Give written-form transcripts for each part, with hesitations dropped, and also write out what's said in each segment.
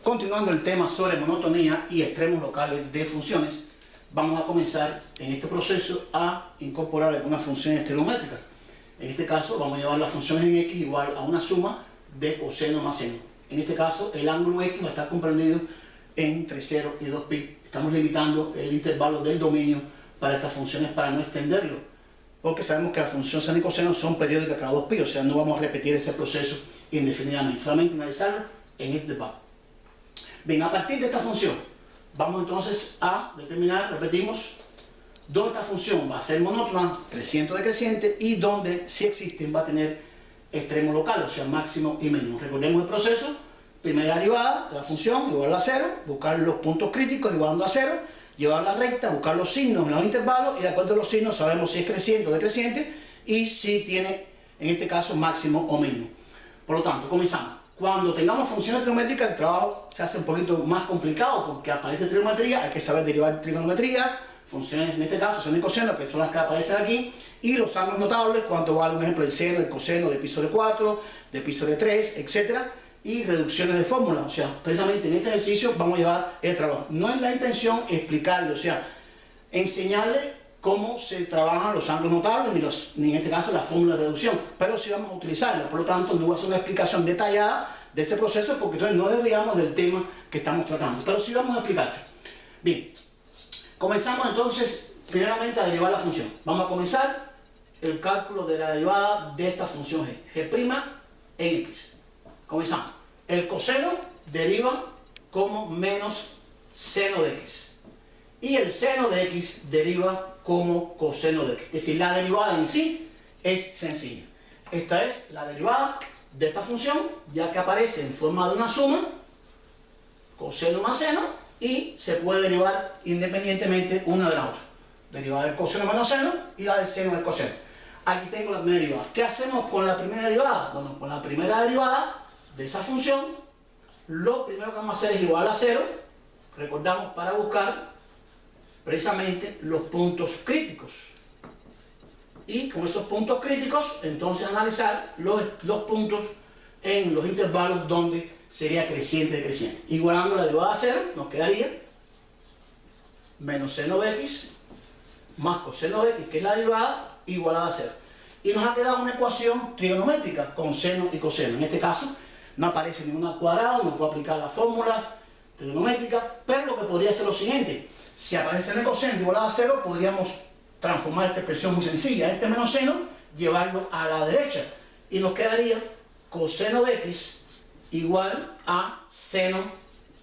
Continuando el tema sobre monotonía y extremos locales de funciones, vamos a comenzar en este proceso a incorporar algunas funciones trigonométricas. En este caso vamos a llevar las funciones en x igual a una suma de coseno más seno. En este caso el ángulo x va a estar comprendido entre 0 y 2pi. Estamos limitando el intervalo del dominio para estas funciones para no extenderlo, porque sabemos que las funciones seno y coseno son periódicas cada 2pi, o sea, no vamos a repetir ese proceso indefinidamente, solamente analizarlo en este paso. Bien, a partir de esta función, vamos entonces a determinar, repetimos, dónde esta función va a ser monótona, creciente o decreciente, y donde, si existen, va a tener extremos locales, o sea, máximo y mínimo. Recordemos el proceso: primera derivada de la función, igual a 0, buscar los puntos críticos igualando a 0, llevar la recta, buscar los signos en los intervalos, y de acuerdo a los signos sabemos si es creciente o decreciente, y si tiene, en este caso, máximo o mínimo. Por lo tanto, comenzamos. Cuando tengamos funciones trigonométricas, el trabajo se hace un poquito más complicado porque aparece trigonometría, hay que saber derivar trigonometría, funciones en este caso seno y coseno, que son las que aparecen aquí, y los ángulos notables, cuánto vale un ejemplo el seno, el coseno de pi sobre 4, de pi sobre 3, etc. Y reducciones de fórmulas, o sea, precisamente en este ejercicio vamos a llevar el trabajo. No es la intención explicarle, o sea, enseñarle cómo se trabajan los ángulos notables, ni en este caso la fórmula de reducción, pero sí vamos a utilizarla. Por lo tanto, no voy a hacer una explicación detallada de ese proceso porque entonces no desviamos del tema que estamos tratando, pero sí vamos a explicar. Bien, comenzamos entonces primeramente a derivar la función. Vamos a comenzar el cálculo de la derivada de esta función g' en x. Comenzamos. El coseno deriva como menos seno de x. Y el seno de x deriva como coseno de x. Es decir, la derivada en sí es sencilla. Esta es la derivada de esta función, ya que aparece en forma de una suma, coseno más seno, y se puede derivar independientemente una de la otra. Derivada del coseno menos seno y la del seno del coseno. Aquí tengo la primera derivada. ¿Qué hacemos con la primera derivada? Bueno, con la primera derivada de esa función, lo primero que vamos a hacer es igual a 0. Recordamos, para buscar precisamente los puntos críticos, y con esos puntos críticos entonces analizar los puntos en los intervalos donde sería creciente decreciente. Igualando la derivada a 0 nos quedaría menos seno de x más coseno de x, que es la derivada, igualada a 0, y nos ha quedado una ecuación trigonométrica con seno y coseno. En este caso no aparece ninguna cuadrada, no puedo aplicar la fórmula trigonométrica, pero lo que podría ser lo siguiente: si aparece el coseno igualado a 0, podríamos transformar esta expresión muy sencilla, este menos seno, llevarlo a la derecha, y nos quedaría coseno de x igual a seno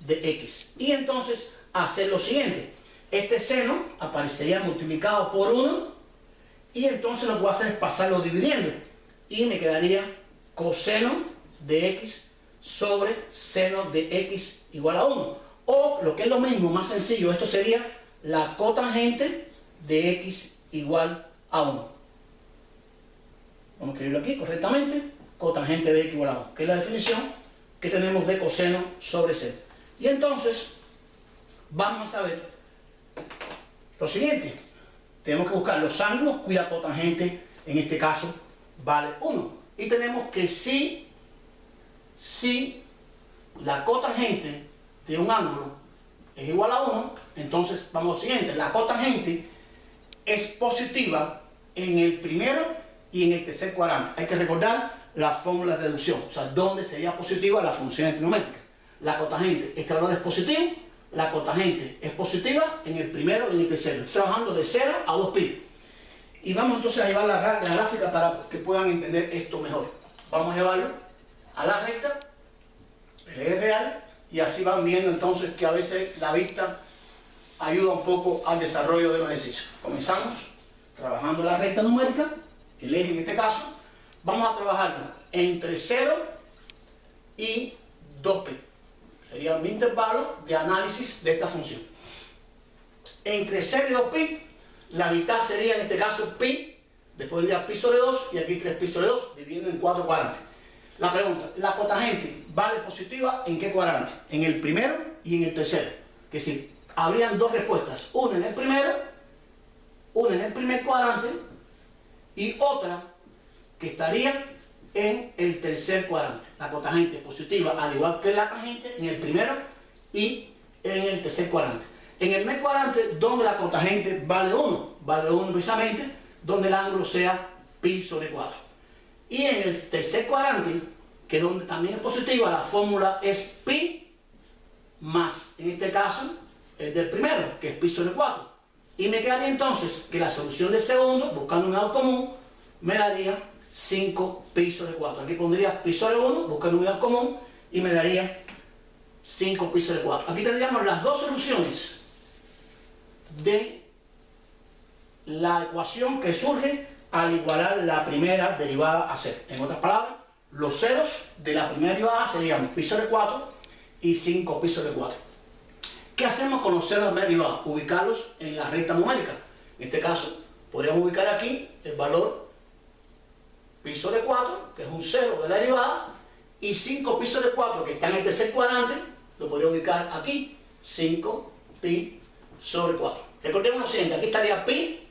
de x. Y entonces hacer lo siguiente: este seno aparecería multiplicado por 1, y entonces lo que voy a hacer es pasarlo dividiendo, y me quedaría coseno de x sobre seno de x igual a 1. O, lo que es lo mismo, más sencillo, esto sería la cotangente de x igual a 1. Vamos a escribirlo aquí correctamente: cotangente de x igual a 1, que es la definición que tenemos de coseno sobre seno. Y entonces vamos a ver lo siguiente: tenemos que buscar los ángulos cuya cotangente en este caso vale 1. Y tenemos que si la cotangente de un ángulo es igual a 1, entonces vamos a lo siguiente: la cotangente es positiva en el primero y en el tercer cuadrante. Hay que recordar la fórmula de reducción, o sea, dónde sería positiva la función trigonométrica. La cotangente, este valor es positivo, la cotangente es positiva en el primero y en el tercero. Estoy trabajando de 0 a 2pi. Y vamos entonces a llevar la gráfica para que puedan entender esto mejor. Vamos a llevarlo a la recta, el eje real, y así van viendo entonces que a veces la vista ayuda un poco al desarrollo de los ejercicios. Comenzamos trabajando la recta numérica, el eje en este caso. Vamos a trabajarlo entre 0 y 2pi. Sería mi intervalo de análisis de esta función. Entre 0 y 2pi, la mitad sería en este caso pi, después vendría pi sobre 2, y aquí 3pi sobre 2, dividiendo en 4 cuadrantes. La pregunta: ¿la cotangente vale positiva en qué cuadrante? En el primero y en el tercero. Es decir, habrían dos respuestas: una en el primero, una en el primer cuadrante, y otra que estaría en el tercer cuadrante. La cotangente positiva, al igual que la tangente, en el primero y en el tercer cuadrante. En el mes cuadrante, donde la cotangente vale 1, vale 1 precisamente, donde el ángulo sea pi sobre 4. Y en el tercer cuadrante, que es donde también es positiva, la fórmula es pi más, en este caso, el del primero, que es pi sobre 4. Y me quedaría entonces que la solución del segundo, buscando un lado común, me daría 5 pi sobre 4. Aquí pondría pi sobre 1, buscando un lado común, y me daría 5 pi sobre 4. Aquí tendríamos las dos soluciones de la ecuación que surge al igualar la primera derivada a cero. En otras palabras, los ceros de la primera derivada serían pi sobre 4 y 5 pi sobre 4. ¿Qué hacemos con los ceros de la derivada? Ubicarlos en la recta numérica. En este caso, podríamos ubicar aquí el valor pi sobre 4, que es un cero de la derivada, y 5 pi sobre 4, que está en el tercer cuadrante, lo podría ubicar aquí, 5 pi sobre 4. Recordemos lo siguiente, aquí estaría pi,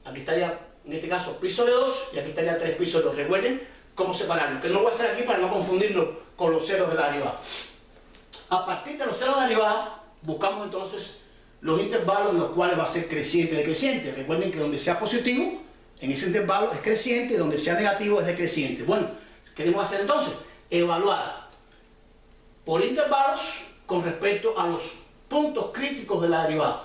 aquí estaría en este caso pi sobre 2 y aquí estaría 3 pi sobre 2. Recuerden cómo separarlo, que no voy a hacer aquí para no confundirlo con los ceros de la derivada. A partir de los ceros de la derivada, buscamos entonces los intervalos en los cuales va a ser creciente decreciente. Recuerden que donde sea positivo, en ese intervalo es creciente, y donde sea negativo es decreciente. Bueno, ¿qué queremos hacer entonces? Evaluar por intervalos con respecto a los puntos críticos de la derivada.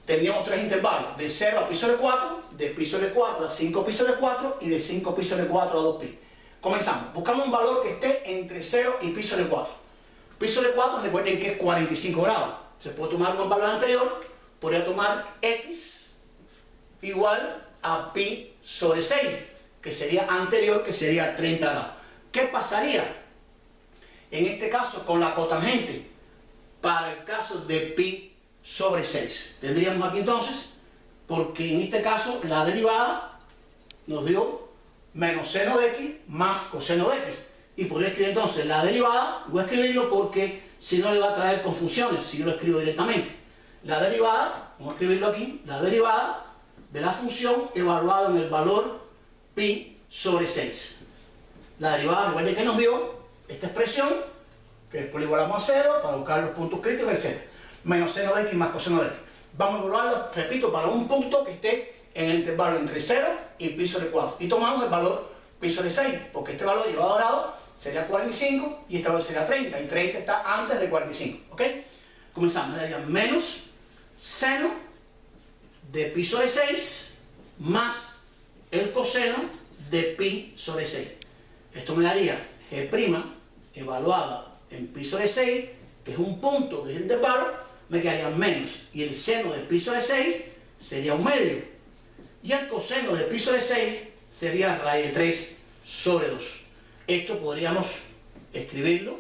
Tendríamos tres intervalos, de 0 a pi sobre 4, de pi sobre 4 a 5 pi sobre 4 y de 5 pi sobre 4 a 2 pi. Comenzamos, buscamos un valor que esté entre 0 y pi sobre 4. Pi sobre 4, recuerden que es 45 grados. Se puede tomar un valor anterior, podría tomar x igual a pi sobre 6, que sería anterior, que sería 30 grados. ¿Qué pasaría en este caso con la cotangente para el caso de pi sobre 6? Tendríamos aquí entonces, porque en este caso la derivada nos dio menos seno de x más coseno de x. Y podría escribir entonces la derivada, voy a escribirlo porque si no le va a traer confusiones si yo lo escribo directamente. La derivada, vamos a escribirlo aquí, la derivada de la función evaluada en el valor pi sobre 6. La derivada, recuerden que nos dio esta expresión, que después le igualamos a 0 para buscar los puntos críticos, etc. Menos seno de x más coseno de x. Vamos a evaluarlo, repito, para un punto que esté en el intervalo entre 0 y pi sobre 4. Y tomamos el valor pi sobre 6, porque este valor llevado a grado sería 45 y este valor sería 30. Y 30 está antes de 45. ¿Ok? Comenzamos. Daría menos seno de pi sobre 6 más el coseno de pi sobre 6. Esto me daría g' evaluada en pi sobre 6, que es un punto de intervalo, me quedaría menos. Y el seno de pi sobre 6 sería un medio. Y el coseno de pi sobre 6 sería raíz de 3 sobre 2. Esto podríamos escribirlo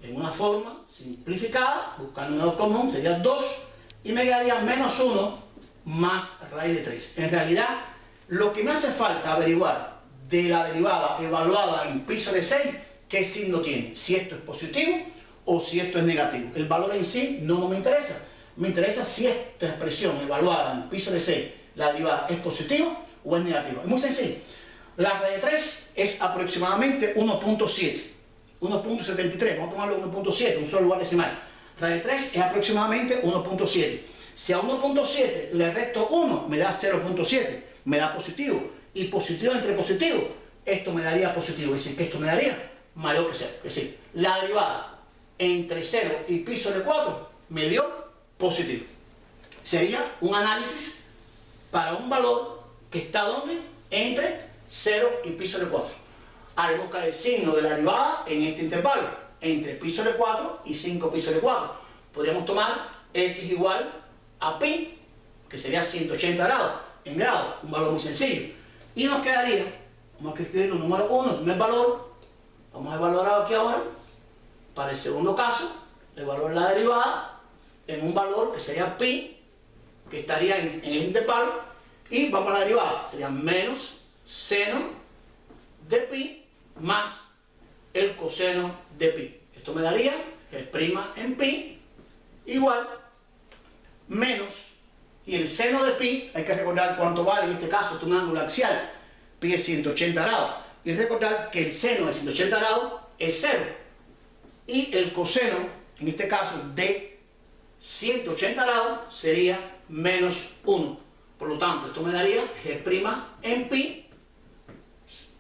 en una forma simplificada, buscando un lado común, sería 2, y me quedaría menos 1 más raíz de 3. En realidad, lo que me hace falta averiguar de la derivada evaluada en pi sobre 6, qué signo tiene, si esto es positivo o si esto es negativo. El valor en sí no me interesa, me interesa si esta expresión evaluada en pi sobre 6, la derivada es positiva o es negativa. Es muy sencillo. La raíz de 3 es aproximadamente 1.7, 1.73, vamos a tomarlo 1.7, un solo lugar decimal. Raíz de 3 es aproximadamente 1.7. Si a 1.7 le resto 1, me da 0.7, me da positivo. Y positivo entre positivo, esto me daría positivo, es decir, que esto me daría mayor que 0. Es decir, la derivada entre 0 y pi sobre 4 me dio positivo. Sería un análisis para un valor que está donde entre 0 y pi sobre 4. Haremos buscar el signo de la derivada en este intervalo, entre pi sobre 4 y 5 pi sobre 4. Podríamos tomar x igual a pi, que sería 180 grados, en grado, un valor muy sencillo. Y nos quedaría, vamos a escribir el número 1, el primer valor, vamos a evaluar aquí ahora, para el segundo caso, evaluar la derivada en un valor que sería pi, que estaría en este intervalo, y vamos a la derivada, sería menos seno de pi más el coseno de pi. Esto me daría g' en pi igual menos, y el seno de pi, hay que recordar cuánto vale en este caso, esto es un ángulo axial, pi es 180 grados, y recordar que el seno de 180 grados es 0, y el coseno en este caso de 180 grados, sería menos 1. Por lo tanto, esto me daría G' en pi,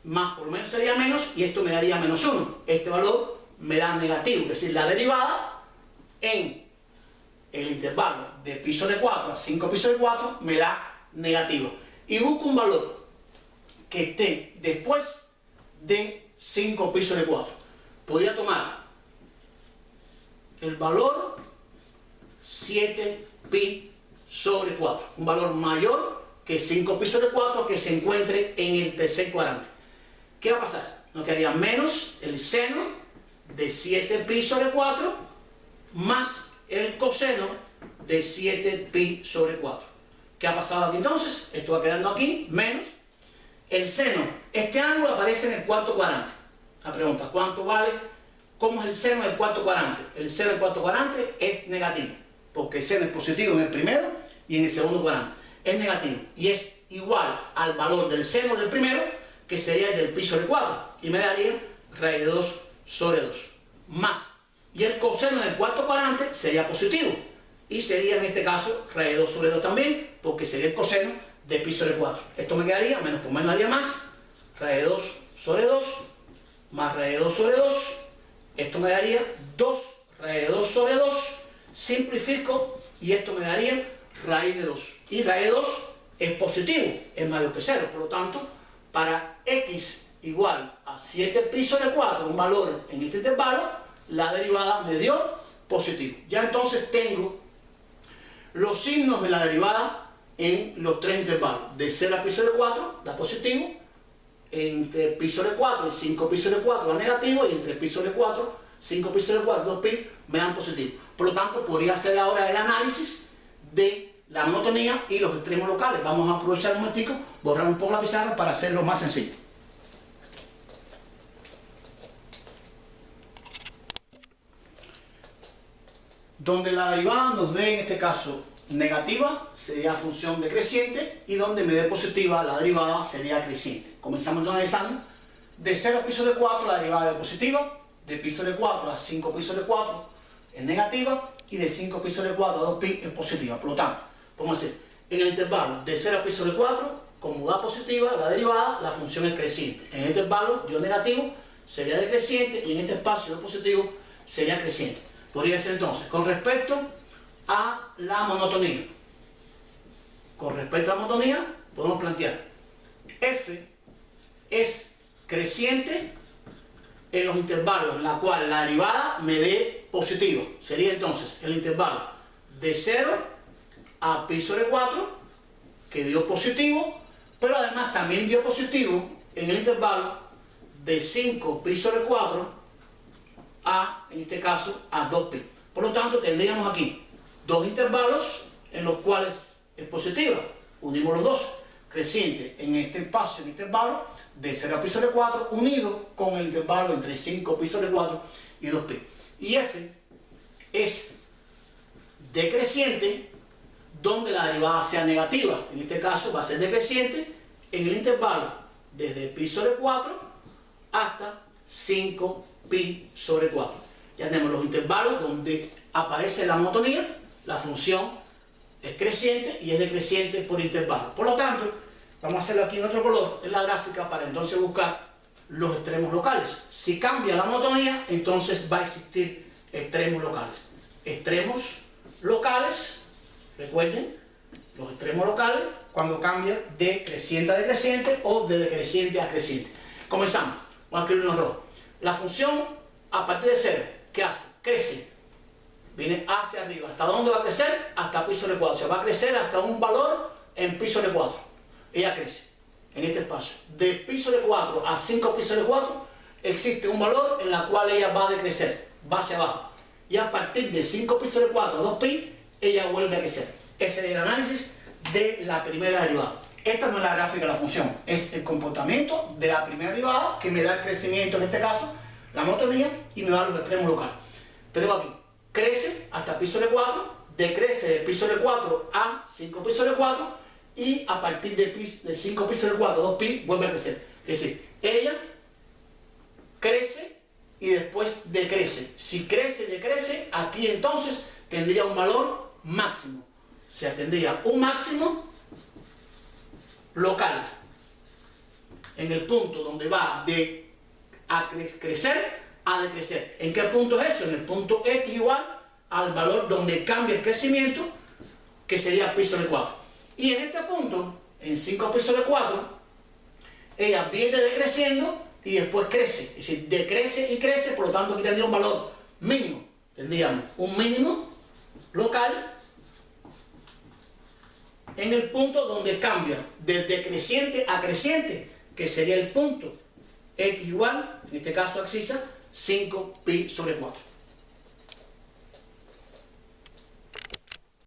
más por lo menos sería menos, y esto me daría menos 1. Este valor me da negativo, es decir, la derivada en el intervalo de pi sobre 4 a 5 pi sobre 4 me da negativo. Y busco un valor que esté después de 5 pi sobre 4. Podría tomar el valor 7 pi sobre 4, un valor mayor que 5 pi sobre 4 que se encuentre en el tercer cuadrante. ¿Qué va a pasar? Nos quedaría menos el seno de 7 pi sobre 4 más el coseno de 7 pi sobre 4. ¿Qué ha pasado aquí entonces? Esto va quedando aquí, menos el seno. Este ángulo aparece en el cuarto cuadrante. La pregunta, ¿cuánto vale? ¿Cómo es el seno del cuarto cuadrante? El seno del cuarto cuadrante es negativo, porque el seno es positivo en el primero y en el segundo cuadrante. Es negativo y es igual al valor del seno del primero, que sería el del pi sobre 4, y me daría raíz de 2 sobre 2, más. Y el coseno del cuarto cuadrante sería positivo, y sería en este caso raíz de 2 sobre 2 también, porque sería el coseno de pi sobre 4. Esto me quedaría, menos por menos daría más, raíz de 2 sobre 2, más raíz de 2 sobre 2, esto me daría 2 raíz de 2 sobre 2, simplifico, y esto me daría raíz de 2. Y raíz de 2 es positivo, es mayor que 0, por lo tanto, para x igual a 7 pi sobre 4, un valor en este intervalo, la derivada me dio positivo. Ya entonces tengo los signos de la derivada en los tres intervalos. De 0 a pi sobre 4 da positivo, entre pi sobre 4 y 5 pi sobre 4 da negativo, y entre pi sobre 4, 5 pi sobre 4, 2 pi me dan positivo. Por lo tanto, podría hacer ahora el análisis de la monotonía y los extremos locales. Vamos a aprovechar un momentico, borrar un poco la pizarra para hacerlo más sencillo. Donde la derivada nos dé, en este caso, negativa, sería función decreciente, y donde me dé positiva, la derivada sería creciente. Comenzamos entonces analizando. De 0 a pi sobre 4, la derivada es positiva. De pi sobre 4 a 5 pi sobre 4 es negativa. Y de 5 pi sobre 4 a 2 pi es positiva. Por lo tanto, podemos decir, en el intervalo de 0 a pi sobre 4, como da positiva la derivada, la función es creciente. En el intervalo dio negativo, sería decreciente, y en este espacio de positivo sería creciente. Podría ser entonces, con respecto a la monotonía. Con respecto a la monotonía, podemos plantear f es creciente en los intervalos en los cuales la derivada me dé positivo. Sería entonces el intervalo de 0 a pi sobre 4, que dio positivo, pero además también dio positivo en el intervalo de 5 pi sobre 4 a, en este caso, a 2 pi. Por lo tanto, tendríamos aquí dos intervalos en los cuales es positiva. Unimos los dos, creciente en este espacio, en este intervalo de 0 a pi sobre 4, unido con el intervalo entre 5 pi sobre 4 y 2 pi. Y f es decreciente donde la derivada sea negativa. En este caso va a ser decreciente en el intervalo desde pi sobre 4 hasta 5 pi sobre 4. Ya tenemos los intervalos donde aparece la monotonía, la función es creciente y es decreciente por intervalo. Por lo tanto, vamos a hacerlo aquí en otro color en la gráfica para entonces buscar los extremos locales. Si cambia la monotonía, entonces va a existir extremos locales. Extremos locales, recuerden, los extremos locales cuando cambia de creciente a decreciente o de decreciente a creciente. Comenzamos. Vamos a escribir en rojo. La función a partir de 0, ¿qué hace? Crece. Viene hacia arriba. ¿Hasta dónde va a crecer? Hasta pi sobre 4. O sea, va a crecer hasta un valor en pi sobre 4. Ella crece en este espacio. De pi sobre 4 a 5 pi sobre 4 existe un valor en el cual ella va a decrecer. Va hacia abajo. Y a partir de 5 pi sobre 4 a 2 pi, ella vuelve a crecer. Ese es el análisis de la primera derivada. Esta no es la gráfica de la función, es el comportamiento de la primera derivada que me da el crecimiento, en este caso, la monotonía, y me da los extremos locales. Tengo aquí, crece hasta pi sobre 4, decrece de pi sobre 4 a 5 pi sobre 4, y a partir de 5 pi sobre 4 a 2 pi vuelve a crecer. Es decir, ella crece y después decrece. Si crece y decrece, aquí entonces tendría un valor máximo. O sea, tendría un máximo local en el punto donde va de crecer a decrecer. ¿En qué punto es eso? En el punto X igual al valor donde cambia el crecimiento, que sería pi sobre 4. Y en este punto, en 5 pi sobre 4, ella viene decreciendo y después crece. Es decir, decrece y crece, por lo tanto aquí tendría un valor mínimo. Tendríamos un mínimo local en el punto donde cambia de decreciente a creciente, que sería el punto X igual, en este caso abscisa, 5 pi sobre 4.